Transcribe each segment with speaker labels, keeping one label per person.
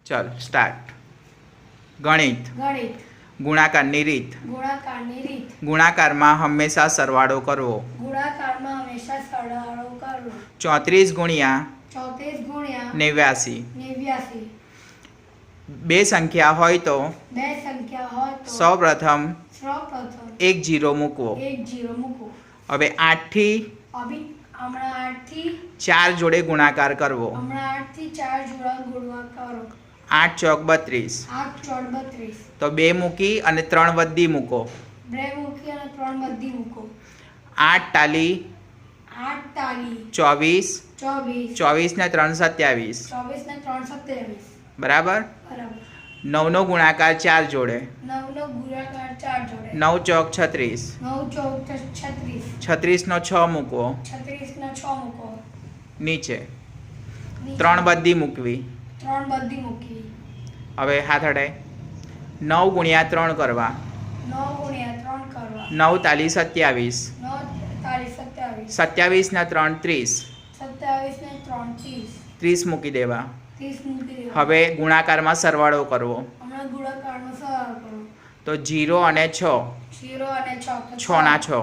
Speaker 1: ચાલ સ્ટાર્ટ. ગણિત.
Speaker 2: ગણિત.
Speaker 1: ગુણાકારની રીત.
Speaker 2: ગુણાકારની રીત.
Speaker 1: ગુણાકારમાં હંમેશા સરવાળો કરવો.
Speaker 2: ગુણાકારમાં હંમેશા સરવાળો કરવો.
Speaker 1: 34 ગુણ્યા
Speaker 2: 34 ગુણ્યા
Speaker 1: 89.
Speaker 2: 89.
Speaker 1: બે સંખ્યા હોય તો
Speaker 2: બે સંખ્યા હોય તો
Speaker 1: સૌપ્રથમ
Speaker 2: સૌપ્રથમ
Speaker 1: એક જીરો મૂકવો.
Speaker 2: એક જીરો મૂકો.
Speaker 1: હવે 8 થી
Speaker 2: હમણાં 8 થી
Speaker 1: 4 જોડે ગુણાકાર કરવો.
Speaker 2: હમણાં 8 થી 4 જોડા ગુણાકાર કરો.
Speaker 1: 8 ચોક 32.
Speaker 2: 8 ચોક 32.
Speaker 1: તો 2 મૂકી અને 3 વધી મૂકો.
Speaker 2: 2 મૂકી અને 3 વધી મૂકો.
Speaker 1: 8 તાલી
Speaker 2: 8 તાલી
Speaker 1: 24.
Speaker 2: 24.
Speaker 1: 24 ને 3 27.
Speaker 2: 24 ને 3 27.
Speaker 1: બરાબર.
Speaker 2: બરાબર.
Speaker 1: 9 નો ગુણાકાર 4 જોડે.
Speaker 2: 9 નો ગુણાકાર 4 જોડે.
Speaker 1: 9 ચોક 36.
Speaker 2: 9 ચોક 36.
Speaker 1: 36 નો 6 મૂકવો.
Speaker 2: 36 નો 6 મૂકો.
Speaker 1: નીચે 3 બધી મૂકવી.
Speaker 2: 3 બધી મૂકી.
Speaker 1: હવે હાથ અડાય. 9 ગુણ્યા 3 કરવા.
Speaker 2: 9 ગુણ્યા 3 કરવા.
Speaker 1: 9 તાલી 27.
Speaker 2: 9 તાલી 27.
Speaker 1: 27 ના 3 30.
Speaker 2: 27 ને 3 30.
Speaker 1: 30 મૂકી દેવા.
Speaker 2: 30 મૂકી દેવા.
Speaker 1: હવે ગુણાકારમાં સરવાળો કરવો.
Speaker 2: હમણાં ગુણાકારનો સરવાળો કરો.
Speaker 1: તો 0 અને 6.
Speaker 2: 0 અને 6.
Speaker 1: 6 ના 6.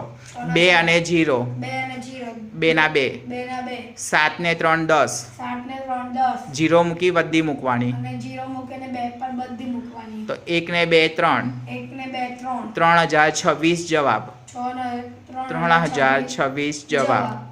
Speaker 1: 2 અને 0.
Speaker 2: 2 અને 0.
Speaker 1: 2 ના 2.
Speaker 2: 2 ના 2.
Speaker 1: 7 ને 3 10.
Speaker 2: 7 ને 3 10.
Speaker 1: 0 મૂકી બધી મૂકવાની.
Speaker 2: અને 0 મૂકીને 2 પર બધી મૂકવાની.
Speaker 1: તો 1 ને 2 3.
Speaker 2: 1 ને 2 3.
Speaker 1: 3026 જવાબ.
Speaker 2: 6 ને
Speaker 1: 3026 જવાબ.